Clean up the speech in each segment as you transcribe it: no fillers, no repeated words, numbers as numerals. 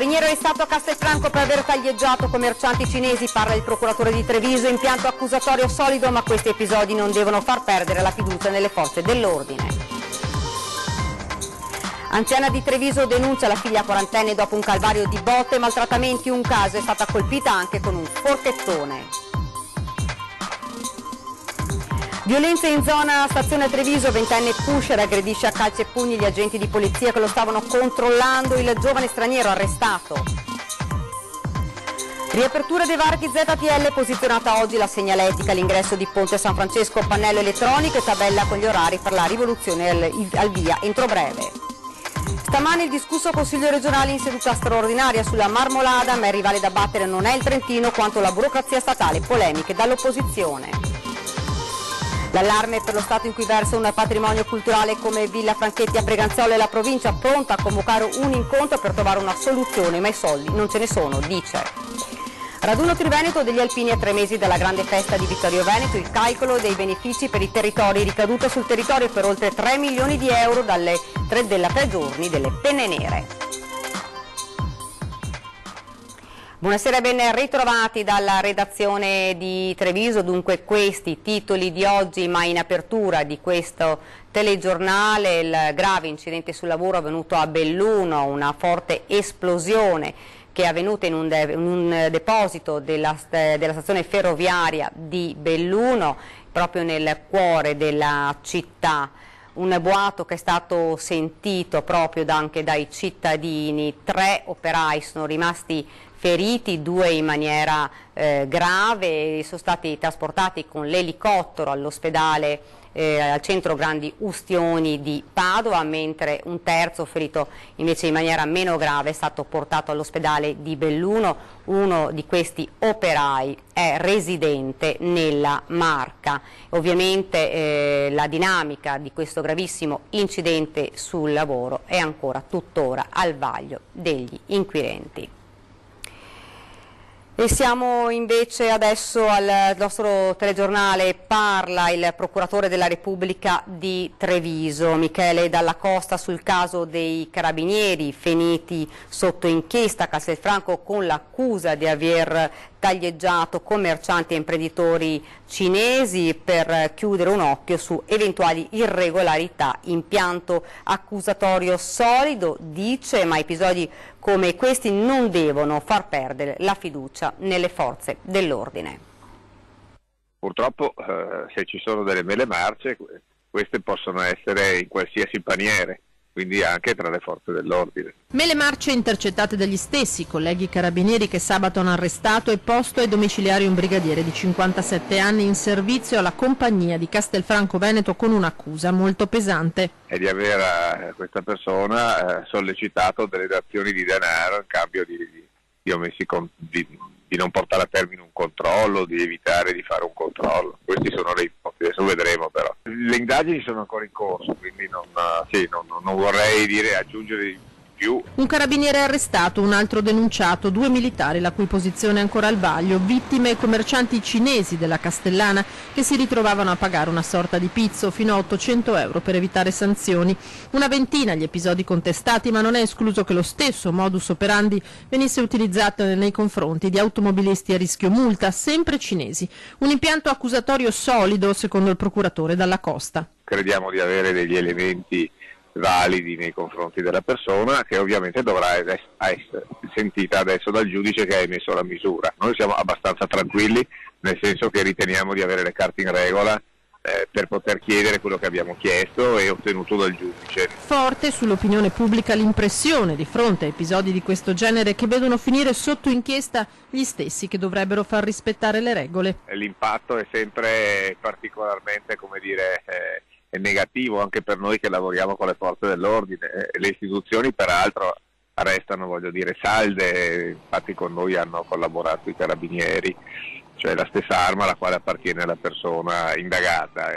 Carabinieri arrestato a Castelfranco per aver taglieggiato commercianti cinesi, parla il procuratore di Treviso, impianto accusatorio solido, ma questi episodi non devono far perdere la fiducia nelle forze dell'ordine. Anziana di Treviso denuncia la figlia quarantenne dopo un calvario di botte e maltrattamenti, un caso è stata colpita anche con un forchettone. Violenza in zona stazione Treviso, 20enne pusher aggredisce a calci e pugni gli agenti di polizia che lo stavano controllando, il giovane straniero arrestato. Riapertura dei varchi ZTL, posizionata oggi la segnaletica all'ingresso di Ponte San Francesco, pannello elettronico e tabella con gli orari per la rivoluzione al via entro breve. Stamani il discusso Consiglio regionale in seduta straordinaria sulla Marmolada, ma il rivale da battere non è il Trentino quanto la burocrazia statale, polemiche dall'opposizione. L'allarme per lo stato in cui versa un patrimonio culturale come Villa Franchetti a Breganzolo e la provincia pronta a convocare un incontro per trovare una soluzione, ma i soldi non ce ne sono, dice. Raduno Triveneto degli alpini a 3 mesi dalla grande festa di Vittorio Veneto, il calcolo dei benefici per i territori, ricaduta sul territorio per oltre 3 milioni di euro dalla 3 giorni delle penne nere. Buonasera e ben ritrovati dalla redazione di Treviso, dunque questi titoli di oggi, ma in apertura di questo telegiornale il grave incidente sul lavoro avvenuto a Belluno, una forte esplosione che è avvenuta in un deposito della stazione ferroviaria di Belluno, proprio nel cuore della città. Un boato che è stato sentito proprio anche dai cittadini, 3 operai sono rimasti feriti, 2 in maniera grave, sono stati trasportati con l'elicottero all'ospedale al centro Grandi Ustioni di Padova, mentre un terzo ferito invece in maniera meno grave è stato portato all'ospedale di Belluno. Uno di questi operai è residente nella Marca. Ovviamente la dinamica di questo gravissimo incidente sul lavoro è ancora tuttora al vaglio degli inquirenti. E siamo invece adesso al nostro telegiornale, parla il procuratore della Repubblica di Treviso, Michele Dalla Costa, sul caso dei carabinieri finiti sotto inchiesta a Castelfranco con l'accusa di aver taglieggiato commercianti e imprenditori cinesi per chiudere un occhio su eventuali irregolarità. Impianto accusatorio solido, dice, ma episodi come questi non devono far perdere la fiducia nelle forze dell'ordine. Purtroppo se ci sono delle mele marce, queste possono essere in qualsiasi paniere, quindi anche tra le forze dell'ordine. Mele marce intercettate dagli stessi colleghi carabinieri che sabato hanno arrestato e posto ai domiciliari un brigadiere di 57 anni in servizio alla compagnia di Castelfranco Veneto con un'accusa molto pesante. E di aver a questa persona sollecitato delle dazioni di denaro in cambio di non portare a termine un controllo, di evitare di fare un controllo. Questi sono le ipotesi, adesso vedremo però. Le indagini sono ancora in corso, quindi non vorrei aggiungere di più. Un carabiniere arrestato, un altro denunciato, 2 militari la cui posizione è ancora al vaglio, vittime commercianti cinesi della Castellana che si ritrovavano a pagare una sorta di pizzo fino a 800 euro per evitare sanzioni. Una ventina gli episodi contestati, ma non è escluso che lo stesso modus operandi venisse utilizzato nei confronti di automobilisti a rischio multa, sempre cinesi. Un impianto accusatorio solido, secondo il procuratore Dalla Costa. Crediamo di avere degli elementi validi nei confronti della persona, che ovviamente dovrà essere sentita adesso dal giudice che ha emesso la misura. Noi siamo abbastanza tranquilli, nel senso che riteniamo di avere le carte in regola per poter chiedere quello che abbiamo chiesto e ottenuto dal giudice. Forte sull'opinione pubblica l'impressione di fronte a episodi di questo genere che vedono finire sotto inchiesta gli stessi che dovrebbero far rispettare le regole. L'impatto è sempre particolarmente, è negativo anche per noi che lavoriamo con le forze dell'ordine. Le istituzioni peraltro restano, salde, infatti con noi hanno collaborato i carabinieri, cioè la stessa arma alla quale appartiene la persona indagata.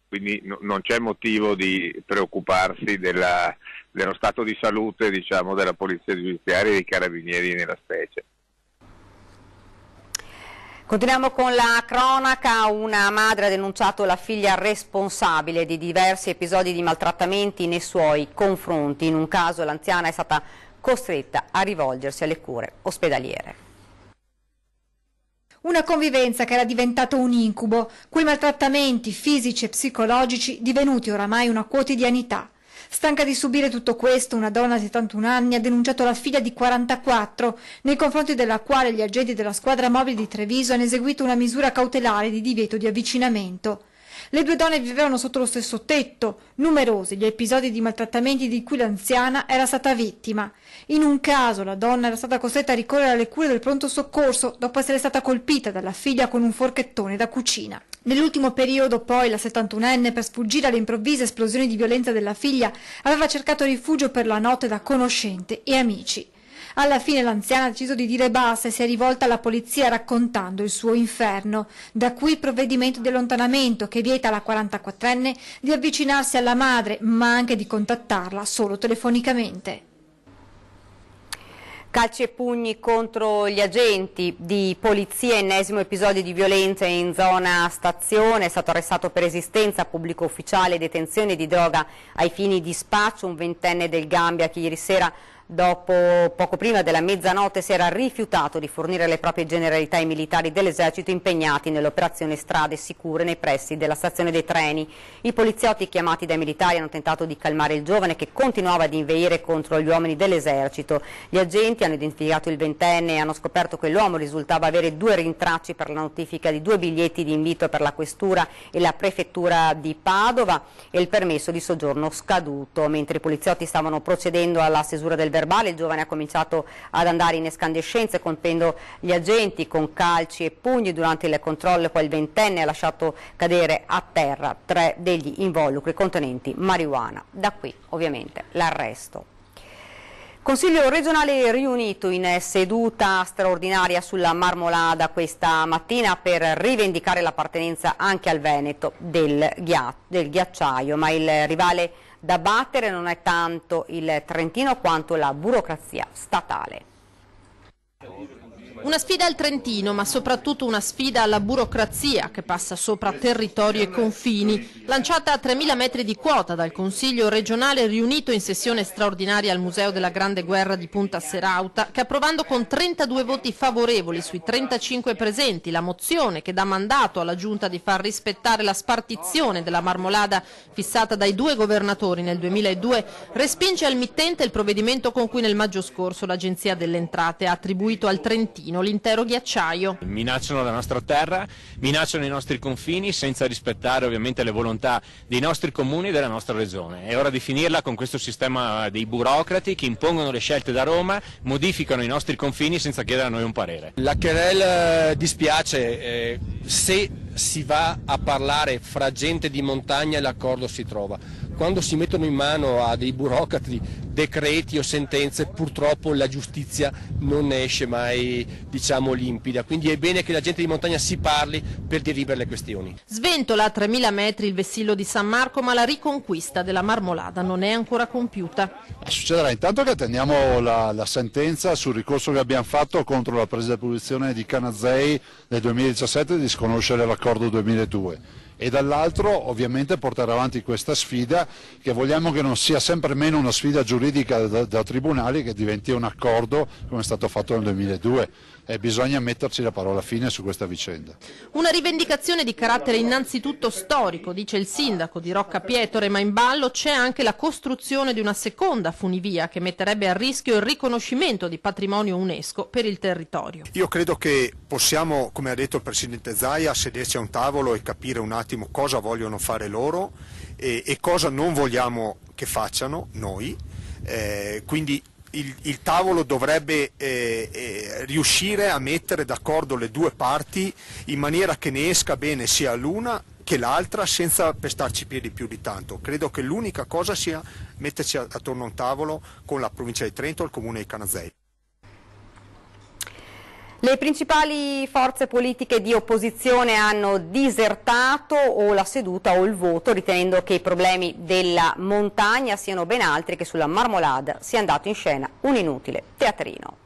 Quindi non c'è motivo di preoccuparsi dello stato di salute della polizia giudiziaria e dei carabinieri nella specie. Continuiamo con la cronaca. Una madre ha denunciato la figlia responsabile di diversi episodi di maltrattamenti nei suoi confronti. In un caso l'anziana è stata costretta a rivolgersi alle cure ospedaliere. Una convivenza che era diventato un incubo, quei maltrattamenti fisici e psicologici divenuti oramai una quotidianità. Stanca di subire tutto questo, una donna di 71 anni ha denunciato la figlia di 44, nei confronti della quale gli agenti della squadra mobile di Treviso hanno eseguito una misura cautelare di divieto di avvicinamento. Le due donne vivevano sotto lo stesso tetto, numerosi gli episodi di maltrattamenti di cui l'anziana era stata vittima. In un caso la donna era stata costretta a ricorrere alle cure del pronto soccorso dopo essere stata colpita dalla figlia con un forchettone da cucina. Nell'ultimo periodo poi la 71enne, per sfuggire alle improvvise esplosioni di violenza della figlia, aveva cercato rifugio per la notte da conoscente e amici. Alla fine l'anziana ha deciso di dire basta e si è rivolta alla polizia raccontando il suo inferno. Da qui il provvedimento di allontanamento che vieta alla 44enne di avvicinarsi alla madre, ma anche di contattarla solo telefonicamente. Calci e pugni contro gli agenti di polizia, ennesimo episodio di violenza in zona stazione, è stato arrestato per resistenza a pubblico ufficiale e detenzione di droga ai fini di spaccio un ventenne del Gambia che ieri sera poco prima della mezzanotte si era rifiutato di fornire le proprie generalità ai militari dell'esercito impegnati nell'operazione Strade Sicure nei pressi della stazione dei treni. I poliziotti chiamati dai militari hanno tentato di calmare il giovane che continuava ad inveire contro gli uomini dell'esercito. Gli agenti hanno identificato il ventenne e hanno scoperto che l'uomo risultava avere 2 rintracci per la notifica di 2 biglietti di invito per la questura e la prefettura di Padova e il permesso di soggiorno scaduto. Mentre i poliziotti stavano procedendo alla stesura del verbale, il giovane ha cominciato ad andare in escandescenze colpendo gli agenti con calci e pugni. Durante il controllo poi il ventenne ha lasciato cadere a terra 3 degli involucri contenenti marijuana. Da qui ovviamente l'arresto. Consiglio regionale riunito in seduta straordinaria sulla Marmolada questa mattina per rivendicare l'appartenenza anche al Veneto del ghiacciaio, ma il rivale da battere non è tanto il Trentino quanto la burocrazia statale. Una sfida al Trentino, ma soprattutto una sfida alla burocrazia che passa sopra territori e confini. Lanciata a 3.000 metri di quota dal Consiglio regionale riunito in sessione straordinaria al Museo della Grande Guerra di Punta Serauta, che approvando con 32 voti favorevoli sui 35 presenti la mozione che dà mandato alla Giunta di far rispettare la spartizione della Marmolada fissata dai 2 governatori nel 2002, respinge al mittente il provvedimento con cui nel maggio scorso l'Agenzia delle Entrate ha attribuito al Trentino l'intero ghiacciaio. Minacciano la nostra terra, minacciano i nostri confini senza rispettare ovviamente le volontà dei nostri comuni e della nostra regione. È ora di finirla con questo sistema dei burocrati che impongono le scelte da Roma, modificano i nostri confini senza chiedere a noi un parere. La querela dispiace, se si va a parlare fra gente di montagna l'accordo si trova. Quando si mettono in mano a dei burocrati decreti o sentenze, purtroppo la giustizia non ne esce mai, diciamo, limpida. Quindi è bene che la gente di montagna si parli per dirimere le questioni. Sventola a 3.000 metri il vessillo di San Marco, ma la riconquista della Marmolada non è ancora compiuta. Succederà intanto che attendiamo la sentenza sul ricorso che abbiamo fatto contro la presa di posizione di Canazei nel 2017 di sconoscere l'accordo 2002. E dall'altro ovviamente portare avanti questa sfida che vogliamo che non sia sempre meno una sfida giuridica da tribunali, che diventi un accordo come è stato fatto nel 2002 e bisogna metterci la parola fine su questa vicenda. Una rivendicazione di carattere innanzitutto storico, dice il sindaco di Rocca Pietore, ma in ballo c'è anche la costruzione di una seconda funivia che metterebbe a rischio il riconoscimento di patrimonio UNESCO per il territorio. Io credo che possiamo, come ha detto il Presidente Zaia, sederci a un tavolo e capire un attimo cosa vogliono fare loro e cosa non vogliamo che facciano noi, quindi il tavolo dovrebbe riuscire a mettere d'accordo le due parti in maniera che ne esca bene sia l'una che l'altra senza pestarci i piedi più di tanto. Credo che l'unica cosa sia metterci attorno a un tavolo con la provincia di Trento e il comune di Canazei. Le principali forze politiche di opposizione hanno disertato o la seduta o il voto, ritenendo che i problemi della montagna siano ben altri, che sulla Marmolada sia andato in scena un inutile teatrino.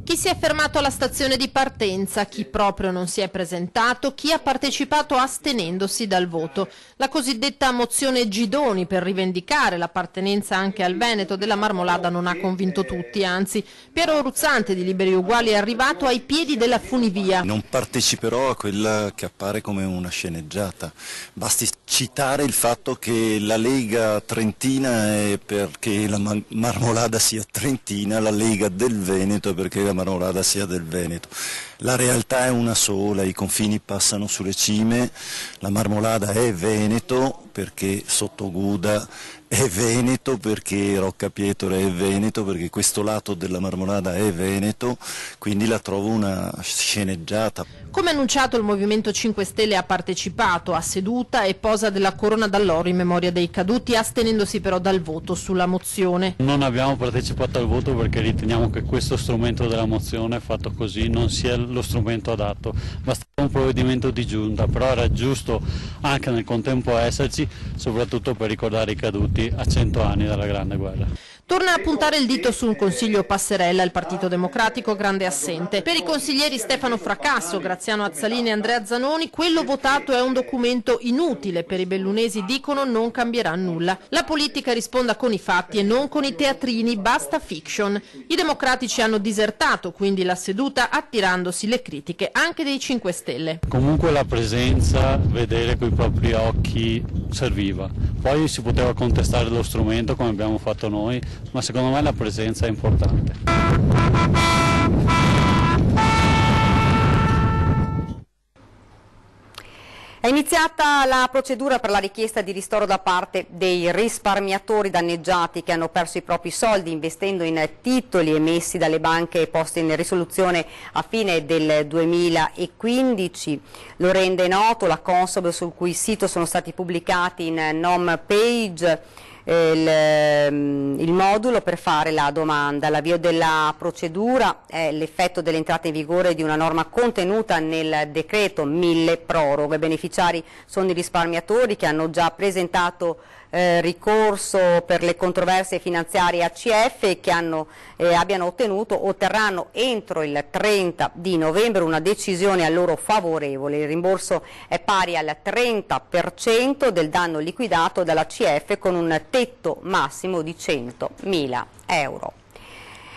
Chi Chi si è fermato alla stazione di partenza, chi proprio non si è presentato, chi ha partecipato astenendosi dal voto. La cosiddetta mozione Gidoni per rivendicare l'appartenenza anche al Veneto della Marmolada non ha convinto tutti, anzi Piero Ruzzante di Liberi Uguali è arrivato ai piedi della funivia. Non parteciperò a quella che appare come una sceneggiata. Basti citare il fatto che la Lega trentina è perché la Marmolada sia trentina, la Lega del Veneto è perché la Marmolada sia del Veneto. La realtà è una sola, i confini passano sulle cime, la Marmolada è Veneto perché Sottoguda è Veneto, perché Roccapietore è Veneto, perché questo lato della Marmolada è Veneto, quindi la trovo una sceneggiata. Come annunciato, il Movimento 5 Stelle ha partecipato a seduta e posa della corona d'alloro in memoria dei caduti, astenendosi però dal voto sulla mozione. Non abbiamo partecipato al voto perché riteniamo che questo strumento della mozione fatto così non sia lo strumento adatto. Bastava un provvedimento di giunta, però era giusto anche nel contempo esserci, soprattutto per ricordare i caduti a 100 anni dalla Grande Guerra. Torna a puntare il dito sul Consiglio Passerella, il Partito Democratico grande assente. Per i consiglieri Stefano Fracasso, Graziano Azzalini e Andrea Zanoni, quello votato è un documento inutile, per i bellunesi dicono non cambierà nulla. La politica risponda con i fatti e non con i teatrini, basta fiction. I democratici hanno disertato quindi la seduta attirandosi le critiche anche dei 5 Stelle. Comunque la presenza, vedere coi propri occhi serviva. Poi si poteva contestare lo strumento come abbiamo fatto noi, ma secondo me la presenza è importante. È iniziata la procedura per la richiesta di ristoro da parte dei risparmiatori danneggiati che hanno perso i propri soldi investendo in titoli emessi dalle banche poste in risoluzione a fine del 2015. Lo rende noto la Consob, sul cui sito sono stati pubblicati in home page il modulo per fare la domanda. L'avvio della procedura è l'effetto dell'entrata in vigore di una norma contenuta nel decreto 1000 proroghe. Beneficiari sono i risparmiatori che hanno già presentato ricorso per le controversie finanziarie ACF e che abbiano ottenuto o otterranno entro il 30 di novembre una decisione a loro favorevole. Il rimborso è pari al 30% del danno liquidato dall'ACF con un tetto massimo di 100.000 euro.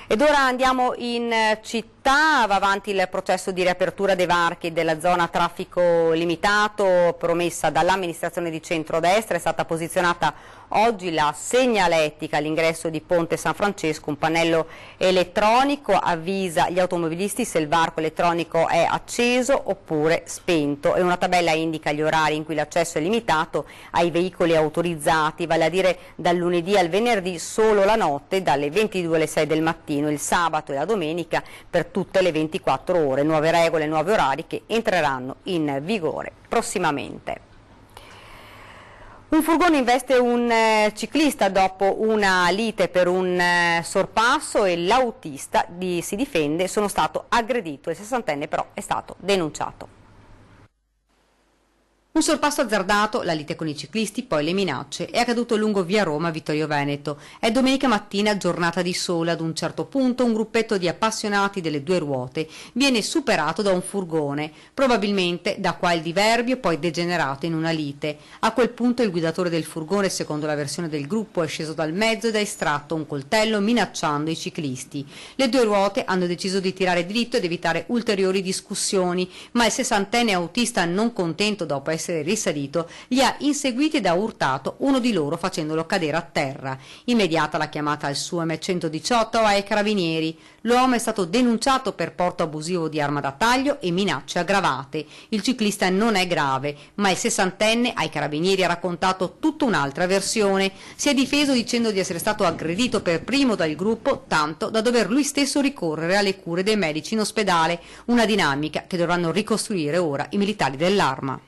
Ed ora andiamo in città, va avanti il processo di riapertura dei varchi della zona a traffico limitato promessa dall'amministrazione di centrodestra. È stata posizionata oggi la segnaletica all'ingresso di Ponte San Francesco, un pannello elettronico avvisa gli automobilisti se il varco elettronico è acceso oppure spento e una tabella indica gli orari in cui l'accesso è limitato ai veicoli autorizzati, vale a dire dal lunedì al venerdì solo la notte dalle 22 alle 6 del mattino, il sabato e la domenica per tutte le 24 ore. Nuove regole, nuovi orari che entreranno in vigore prossimamente. Un furgone investe un ciclista dopo una lite per un sorpasso e l'autista si difende, sono stato aggredito, il 60enne però è stato denunciato. Un sorpasso azzardato, la lite con i ciclisti, poi le minacce, è accaduto lungo via Roma, Vittorio Veneto. È domenica mattina, giornata di sole, ad un certo punto un gruppetto di appassionati delle due ruote viene superato da un furgone, probabilmente da qua il diverbio, poi degenerato in una lite. A quel punto il guidatore del furgone, secondo la versione del gruppo, è sceso dal mezzo ed ha estratto un coltello minacciando i ciclisti. Le due ruote hanno deciso di tirare dritto ed evitare ulteriori discussioni, ma il 60enne autista, non contento dopo essere risalito, li ha inseguiti ed ha urtato uno di loro facendolo cadere a terra. Immediata la chiamata al SUEM 118 ai carabinieri. L'uomo è stato denunciato per porto abusivo di arma da taglio e minacce aggravate. Il ciclista non è grave, ma il 60enne ai carabinieri ha raccontato tutta un'altra versione. Si è difeso dicendo di essere stato aggredito per primo dal gruppo, tanto da dover lui stesso ricorrere alle cure dei medici in ospedale, una dinamica che dovranno ricostruire ora i militari dell'Arma.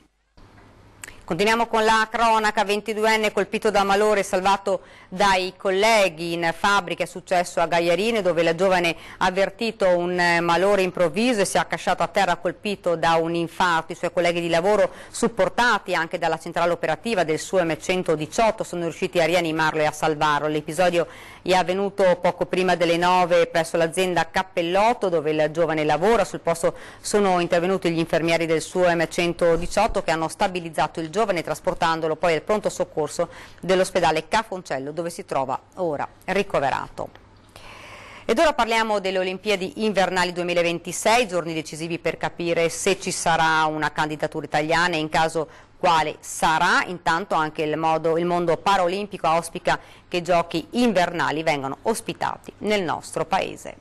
Continuiamo con la cronaca. 22enne colpito da malore, salvato dai colleghi in fabbrica. È successo a Gagliarino, dove la giovane ha avvertito un malore improvviso e si è accasciato a terra colpito da un infarto. I suoi colleghi di lavoro, supportati anche dalla centrale operativa del SUEM 118, sono riusciti a rianimarlo e a salvarlo. L'episodio è avvenuto poco prima delle 9 presso l'azienda Cappellotto, dove il giovane lavora. Sul posto sono intervenuti gli infermieri del SUEM 118 che hanno stabilizzato il giovane, trasportandolo poi al pronto soccorso dell'ospedale Ca' Foncello, dove si trova ora ricoverato. Ed ora parliamo delle Olimpiadi invernali 2026, giorni decisivi per capire se ci sarà una candidatura italiana e in caso quale sarà. Intanto anche il mondo paraolimpico auspica che i giochi invernali vengano ospitati nel nostro paese.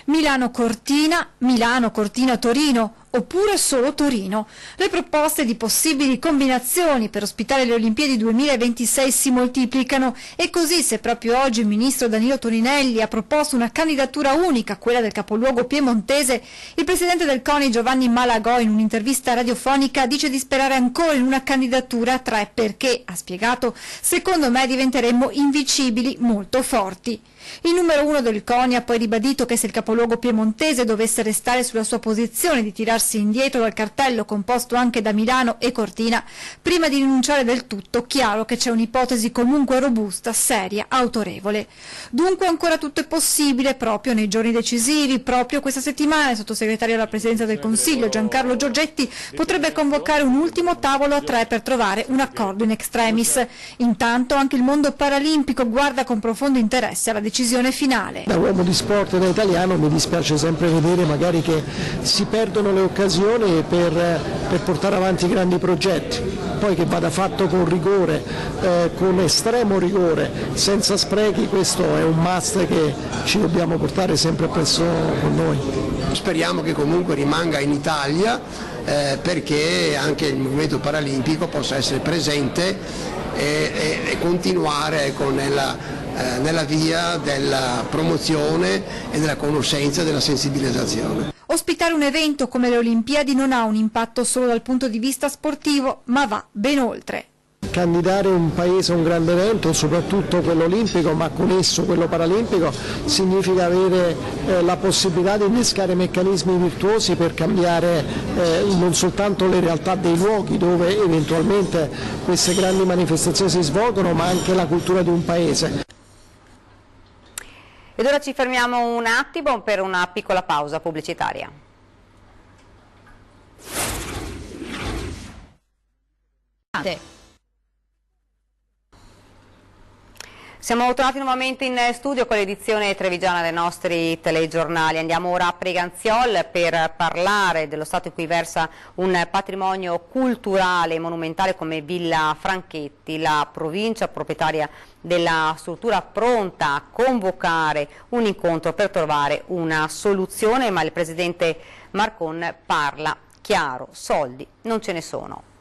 Milano-Cortina, Milano-Cortina-Torino oppure solo Torino. Le proposte di possibili combinazioni per ospitare le Olimpiadi 2026 si moltiplicano e così, se proprio oggi il ministro Danilo Toninelli ha proposto una candidatura unica, quella del capoluogo piemontese, il presidente del CONI Giovanni Malagò in un'intervista radiofonica dice di sperare ancora in una candidatura a 3 perché, ha spiegato, secondo me diventeremmo invincibili, molto forti. Il numero 1 del CONI ha poi ribadito che se il capoluogo piemontese dovesse restare sulla sua posizione di tirarsi indietro dal cartello composto anche da Milano e Cortina, prima di rinunciare del tutto, chiaro che c'è un'ipotesi comunque robusta, seria, autorevole. Dunque ancora tutto è possibile proprio nei giorni decisivi. Proprio questa settimana il sottosegretario alla Presidenza del Consiglio Giancarlo Giorgetti potrebbe convocare un ultimo tavolo a 3 per trovare un accordo in extremis. Intanto anche il mondo paralimpico guarda con profondo interesse alla decisione finale. Da uomo di sport e da italiano mi dispiace sempre vedere magari che si perdono le occasioni per portare avanti grandi progetti, poi che vada fatto con rigore, con estremo rigore, senza sprechi. Questo è un must che ci dobbiamo portare sempre presso con noi. Speriamo che comunque rimanga in Italia perché anche il movimento paralimpico possa essere presente e continuare nella via della promozione e della conoscenza e della sensibilizzazione. Ospitare un evento come le Olimpiadi non ha un impatto solo dal punto di vista sportivo, ma va ben oltre. Candidare un paese a un grande evento, soprattutto quello olimpico, ma con esso quello paralimpico, significa avere la possibilità di innescare meccanismi virtuosi per cambiare non soltanto le realtà dei luoghi dove eventualmente queste grandi manifestazioni si svolgono, ma anche la cultura di un paese. Ed ora ci fermiamo un attimo per una piccola pausa pubblicitaria. Siamo tornati nuovamente in studio con l'edizione trevigiana dei nostri telegiornali. Andiamo ora a Preganziol per parlare dello stato in cui versa un patrimonio culturale e monumentale come Villa Franchetti. La provincia proprietaria della struttura pronta a convocare un incontro per trovare una soluzione, ma il presidente Marcon parla chiaro: soldi non ce ne sono.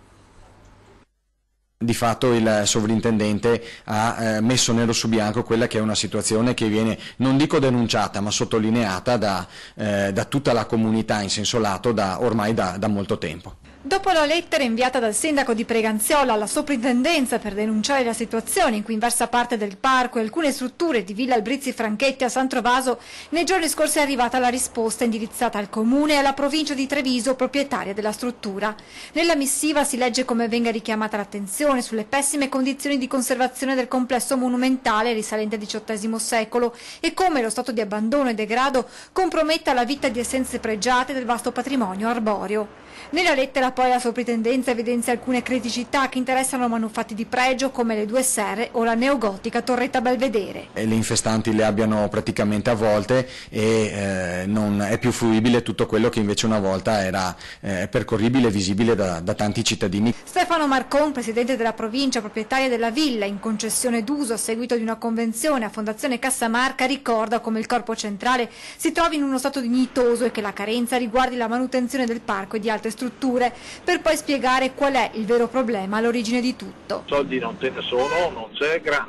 Di fatto il sovrintendente ha messo nero su bianco quella che è una situazione che viene, non dico denunciata, ma sottolineata da tutta la comunità in senso lato ormai da molto tempo. Dopo la lettera inviata dal sindaco di Preganziola alla soprintendenza per denunciare la situazione in cui inversa parte del parco e alcune strutture di Villa Albrizzi Franchetti a San Trovaso, nei giorni scorsi è arrivata la risposta indirizzata al comune e alla provincia di Treviso, proprietaria della struttura. Nella missiva si legge come venga richiamata l'attenzione sulle pessime condizioni di conservazione del complesso monumentale risalente al XVIII secolo e come lo stato di abbandono e degrado comprometta la vita di essenze pregiate del vasto patrimonio arboreo. Nella lettera poi la soprintendenza evidenzia alcune criticità che interessano manufatti di pregio come le 2 serre o la neogotica torretta Belvedere. Le infestanti le abbiano praticamente avvolte e non è più fruibile tutto quello che invece una volta era percorribile e visibile da tanti cittadini. Stefano Marcon, presidente della provincia proprietaria della villa in concessione d'uso a seguito di una convenzione a Fondazione Cassamarca, ricorda come il corpo centrale si trovi in uno stato dignitoso e che la carenza riguardi la manutenzione del parco e di altre strutture, per poi spiegare qual è il vero problema all'origine di tutto. Soldi non ce ne sono,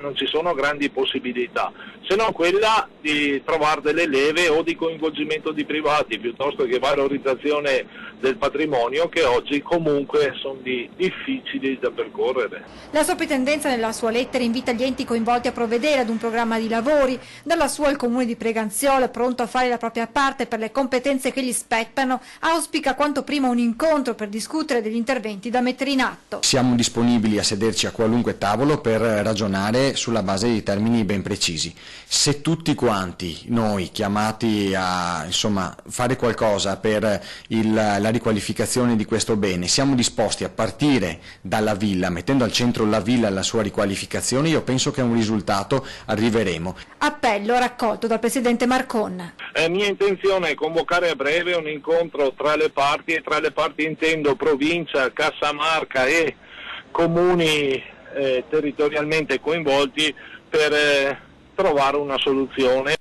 non ci sono grandi possibilità, se non quella di trovare delle leve o di coinvolgimento di privati, piuttosto che valorizzazione del patrimonio, che oggi comunque sono difficili da percorrere. La soprintendenza nella sua lettera invita gli enti coinvolti a provvedere ad un programma di lavori. Dalla sua il comune di Preganziolo è pronto a fare la propria parte per le competenze che gli spettano, auspica quanto prima un incontro per discutere degli interventi da mettere in atto. Siamo disponibili a sederci a qualunque tavolo per ragionare sulla base di termini ben precisi. Se tutti quanti noi chiamati a fare qualcosa per la riqualificazione di questo bene siamo disposti a partire dalla villa, mettendo al centro la villa e la sua riqualificazione, io penso che a un risultato arriveremo. Appello raccolto dal presidente Marcon. È mia intenzione convocare a breve un incontro tra le parti, e tra le parti intendo provincia, Cassamarca e comuni territorialmente coinvolti, per trovare una soluzione.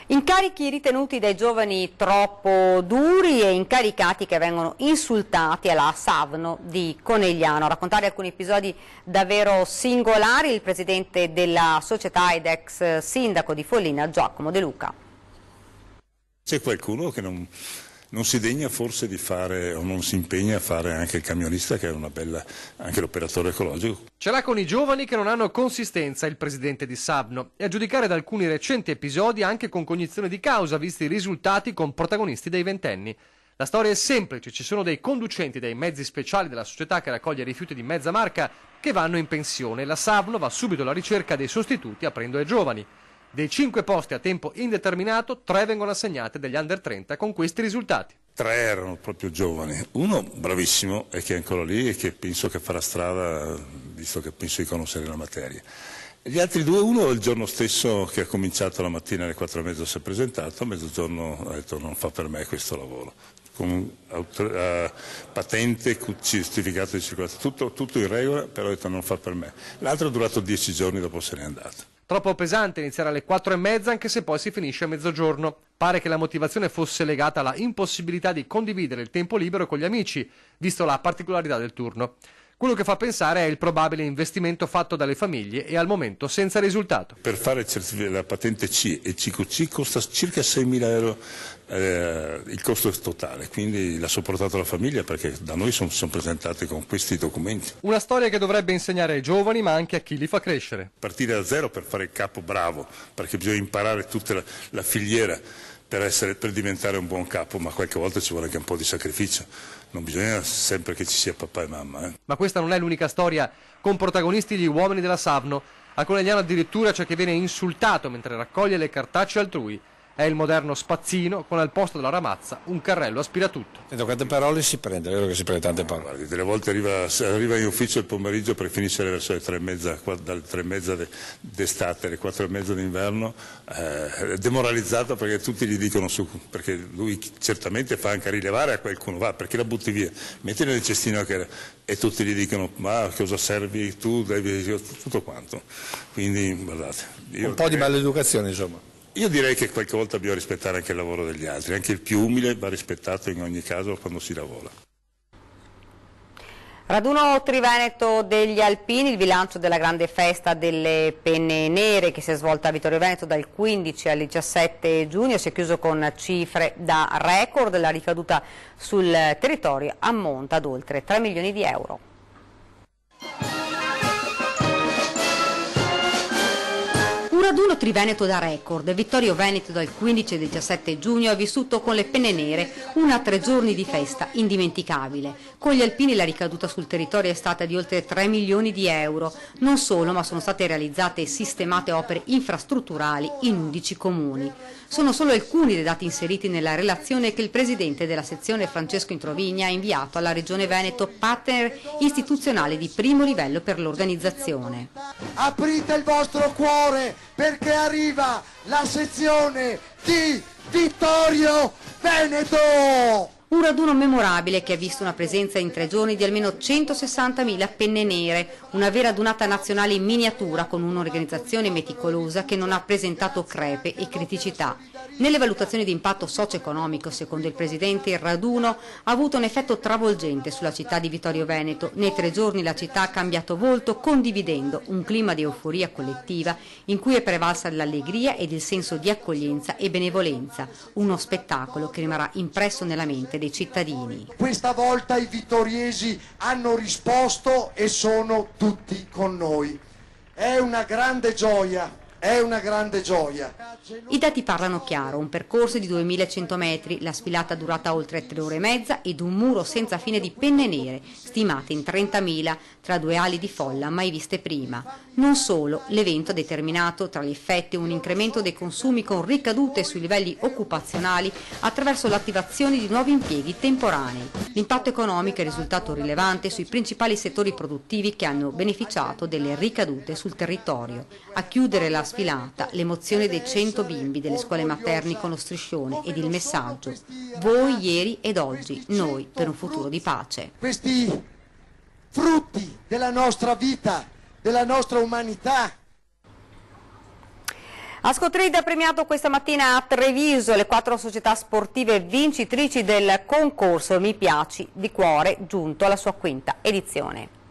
Incarichi ritenuti dai giovani troppo duri e incaricati che vengono insultati alla Savno di Conegliano. A raccontare alcuni episodi davvero singolari il presidente della società ed ex sindaco di Follina, Giacomo De Luca. C'è qualcuno che non si degna forse di fare, o non si impegna a fare anche il camionista, che è una bella, anche l'operatore ecologico. Ce l'ha con i giovani che non hanno consistenza il presidente di Savno, e a giudicare da alcuni recenti episodi anche con cognizione di causa, visti i risultati con protagonisti dei ventenni. La storia è semplice, ci sono dei conducenti dei mezzi speciali della società che raccoglie rifiuti di mezza marca che vanno in pensione. La Savno va subito alla ricerca dei sostituti aprendo ai giovani. Dei 5 posti a tempo indeterminato, 3 vengono assegnate degli under 30 con questi risultati. 3 erano proprio giovani, uno bravissimo e che è ancora lì e che penso che farà strada, visto che penso di conoscere la materia. E gli altri 2, uno il giorno stesso che ha cominciato la mattina alle 4:30 si è presentato, a mezzogiorno ha detto non fa per me questo lavoro. Con patente, certificato di circolazione, tutto in regola, però ha detto non fa per me. L'altro è durato 10 giorni, dopo se n'è andato. Troppo pesante iniziare alle 4:30 anche se poi si finisce a mezzogiorno. Pare che la motivazione fosse legata alla impossibilità di condividere il tempo libero con gli amici, visto la particolarità del turno. Quello che fa pensare è il probabile investimento fatto dalle famiglie e al momento senza risultato. Per fare la patente C e CQC costa circa 6.000 euro il costo totale, quindi l'ha sopportato la famiglia perché da noi sono presentati con questi documenti. Una storia che dovrebbe insegnare ai giovani ma anche a chi li fa crescere. Partire da zero per fare il capo bravo, perché bisogna imparare tutta la filiera per diventare un buon capo, ma qualche volta ci vuole anche un po' di sacrificio. Non bisogna sempre che ci sia papà e mamma. Ma questa non è l'unica storia con protagonisti gli uomini della Savno. A Conegliano addirittura c'è chi viene insultato mentre raccoglie le cartacce altrui. È il moderno spazzino con al posto della ramazza un carrello aspiratutto. Sento quante parole si prende, è vero che si prende tante parole. Guardi, delle volte arriva in ufficio il pomeriggio per finire verso le 3:30, dalle 3:30 d'estate alle 4:30 d'inverno, demoralizzato perché tutti gli dicono su, perché lui certamente fa anche rilevare a qualcuno, va perché la butti via, metti nel cestino e tutti gli dicono ma cosa servi tu, devi tutto quanto. Quindi guardate. Un po' di maleducazione insomma. Io direi che qualche volta bisogna rispettare anche il lavoro degli altri, anche il più umile va rispettato in ogni caso quando si lavora. Raduno Triveneto degli Alpini, il bilancio della grande festa delle penne nere che si è svolta a Vittorio Veneto dal 15 al 17 giugno, si è chiuso con cifre da record, la ricaduta sul territorio ammonta ad oltre 3 milioni di euro. Un raduno triveneto da record. Vittorio Veneto dal 15 al 17 giugno ha vissuto con le penne nere una 3 giorni di festa indimenticabile. Con gli alpini la ricaduta sul territorio è stata di oltre 3 milioni di euro. Non solo, ma sono state realizzate e sistemate opere infrastrutturali in 11 comuni. Sono solo alcuni dei dati inseriti nella relazione che il presidente della sezione Francesco Introvigna ha inviato alla Regione Veneto, partner istituzionale di primo livello per l'organizzazione. Aprite il vostro cuore perché arriva la sezione di Vittorio Veneto! Un raduno memorabile che ha visto una presenza in 3 giorni di almeno 160.000 penne nere, una vera adunata nazionale in miniatura con un'organizzazione meticolosa che non ha presentato crepe e criticità. Nelle valutazioni di impatto socio-economico, secondo il Presidente, il raduno ha avuto un effetto travolgente sulla città di Vittorio Veneto. Nei 3 giorni la città ha cambiato volto, condividendo un clima di euforia collettiva in cui è prevalsa l'allegria ed il senso di accoglienza e benevolenza, uno spettacolo che rimarrà impresso nella mente dei cittadini. Questa volta i vittoriesi hanno risposto e sono tutti con noi. È una grande gioia. È una grande gioia. I dati parlano chiaro, un percorso di 2100 metri, la sfilata durata oltre 3 ore e mezza ed un muro senza fine di penne nere, stimate in 30.000, tra 2 ali di folla mai viste prima. Non solo, l'evento ha determinato tra gli effetti un incremento dei consumi con ricadute sui livelli occupazionali attraverso l'attivazione di nuovi impieghi temporanei. L'impatto economico è risultato rilevante sui principali settori produttivi che hanno beneficiato delle ricadute sul territorio. A chiudere la sfilata, l'emozione dei 100 bimbi delle scuole materni con lo striscione ed il messaggio: voi ieri ed oggi, noi per un futuro di pace. Questi frutti della nostra vita, della nostra umanità. Ascotrade ha premiato questa mattina a Treviso le 4 società sportive vincitrici del concorso Mi Piaci di Cuore, giunto alla sua 5ª edizione.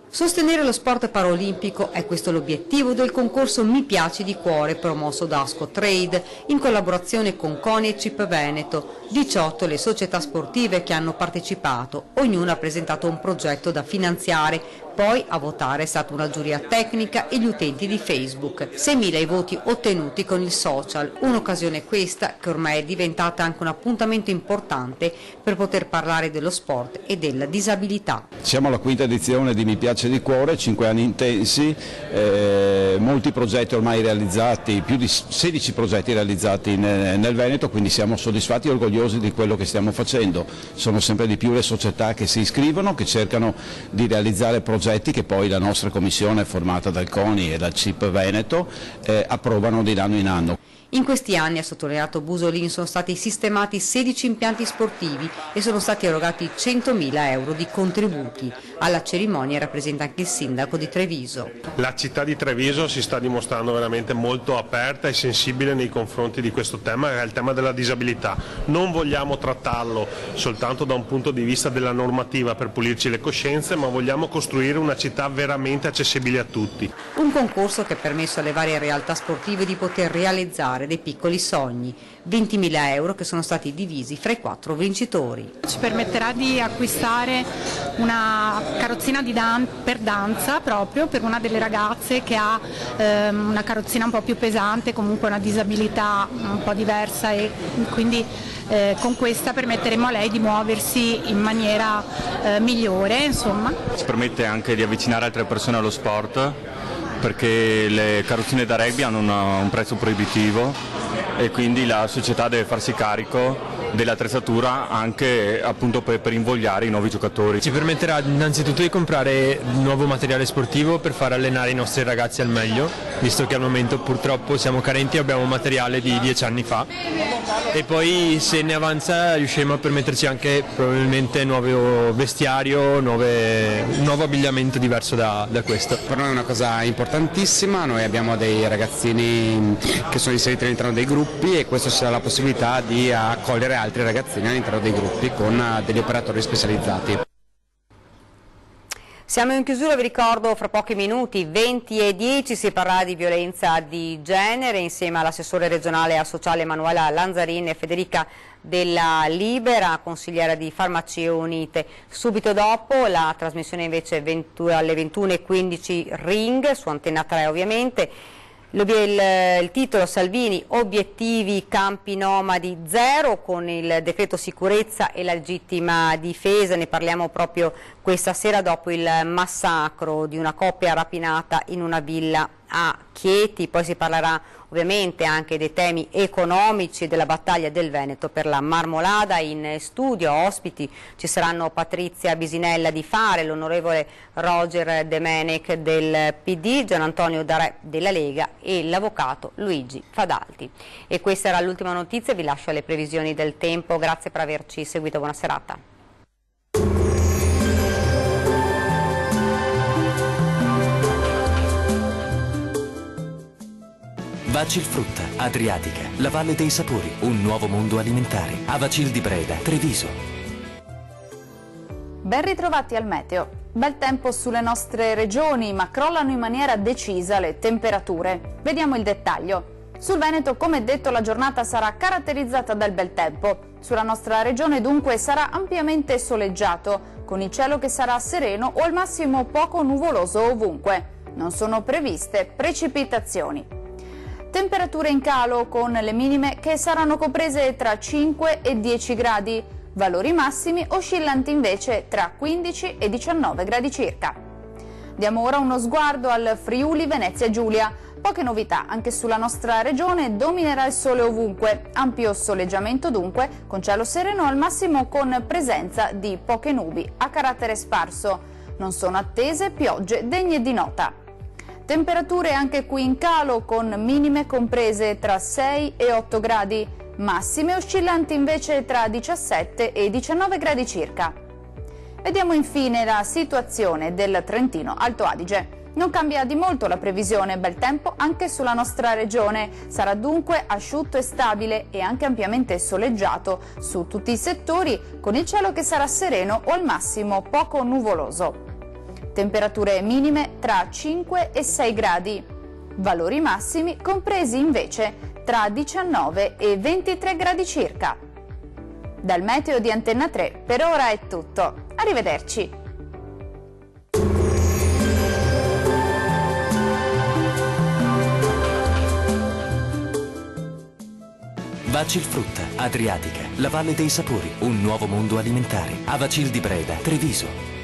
Sostenere lo sport paraolimpico è questo l'obiettivo del concorso Mi Piaci di Cuore promosso da Ascotrade in collaborazione con CONI e CIP Veneto. 18 le società sportive che hanno partecipato, ognuna ha presentato un progetto da finanziare. Poi a votare è stata una giuria tecnica e gli utenti di Facebook. 6.000 i voti ottenuti con il social, un'occasione questa che ormai è diventata anche un appuntamento importante per poter parlare dello sport e della disabilità. Siamo alla 5ª edizione di Mi Piace di Cuore, 5 anni intensi, molti progetti ormai realizzati, più di 16 progetti realizzati nel Veneto, quindi siamo soddisfatti e orgogliosi di quello che stiamo facendo. Sono sempre di più le società che si iscrivono, che cercano di realizzare progetti che poi la nostra commissione formata dal CONI e dal CIP Veneto approvano di anno in anno. In questi anni, ha sottolineato Busolin, sono stati sistemati 16 impianti sportivi e sono stati erogati 100.000 euro di contributi. Alla cerimonia rappresenta anche il sindaco di Treviso. La città di Treviso si sta dimostrando veramente molto aperta e sensibile nei confronti di questo tema, che è il tema della disabilità. Non vogliamo trattarlo soltanto da un punto di vista della normativa per pulirci le coscienze, ma vogliamo costruire una città veramente accessibile a tutti. Un concorso che ha permesso alle varie realtà sportive di poter realizzare dei piccoli sogni, 20.000 euro che sono stati divisi fra i 4 vincitori. Ci permetterà di acquistare una carrozzina per danza proprio per una delle ragazze che ha una carrozzina un po' più pesante, comunque una disabilità un po' diversa e quindi con questa permetteremo a lei di muoversi in maniera migliore, insomma. Ci permette anche di avvicinare altre persone allo sport, perché le carrozzine da rugby hanno un prezzo proibitivo e quindi la società deve farsi carico dell'attrezzatura anche appunto per invogliare i nuovi giocatori. Ci permetterà innanzitutto di comprare nuovo materiale sportivo per far allenare i nostri ragazzi al meglio, visto che al momento purtroppo siamo carenti e abbiamo materiale di 10 anni fa, e poi se ne avanza riusciremo a permetterci anche probabilmente nuovo vestiario, un nuovo abbigliamento diverso da questo. Per noi è una cosa importantissima, noi abbiamo dei ragazzini che sono inseriti all'interno dei gruppi e questo ci dà la possibilità di accogliere altri ragazzini all'interno dei gruppi con degli operatori specializzati. Siamo in chiusura, vi ricordo fra pochi minuti, 20:10, si parlerà di violenza di genere insieme all'assessore regionale a sociale Emanuela Lanzarin e Federica della Libera, consigliera di Farmacie Unite. Subito dopo la trasmissione invece alle 21:15 Ring, su Antenna 3 ovviamente. Il titolo Salvini, obiettivi campi nomadi zero con il decreto sicurezza e la legittima difesa, ne parliamo proprio questa sera dopo il massacro di una coppia rapinata in una villa a Chieti, poi si parlerà ovviamente anche dei temi economici della battaglia del Veneto per la marmolada. In studio ospiti ci saranno Patrizia Bisinella di Fare, l'onorevole Roger De Menec del PD, Gian Antonio Darè della Lega e l'avvocato Luigi Fadalti. E questa era l'ultima notizia, vi lascio alle previsioni del tempo, grazie per averci seguito, buona serata. Vacil Frutta, Adriatica, la Valle dei Sapori, un nuovo mondo alimentare. Avacil di Breda, Treviso. Ben ritrovati al meteo. Bel tempo sulle nostre regioni, ma crollano in maniera decisa le temperature. Vediamo il dettaglio. Sul Veneto, come detto, la giornata sarà caratterizzata dal bel tempo. Sulla nostra regione dunque sarà ampiamente soleggiato, con il cielo che sarà sereno o al massimo poco nuvoloso ovunque. Non sono previste precipitazioni. Temperature in calo con le minime che saranno comprese tra 5 e 10 gradi, valori massimi oscillanti invece tra 15 e 19 gradi circa. Diamo ora uno sguardo al Friuli Venezia Giulia. Poche novità, anche sulla nostra regione dominerà il sole ovunque, ampio soleggiamento dunque, con cielo sereno al massimo con presenza di poche nubi a carattere sparso. Non sono attese piogge degne di nota. Temperature anche qui in calo con minime comprese tra 6 e 8 gradi, massime oscillanti invece tra 17 e 19 gradi circa. Vediamo infine la situazione del Trentino Alto Adige. Non cambia di molto la previsione, bel tempo anche sulla nostra regione, sarà dunque asciutto e stabile e anche ampiamente soleggiato su tutti i settori, con il cielo che sarà sereno o al massimo poco nuvoloso. Temperature minime tra 5 e 6 gradi, valori massimi compresi invece tra 19 e 23 gradi circa. Dal meteo di Antenna 3 per ora è tutto, arrivederci! Vacil Frutta, Adriatica, la Valle dei Sapori, un nuovo mondo alimentare. Avacil di Breda, Treviso.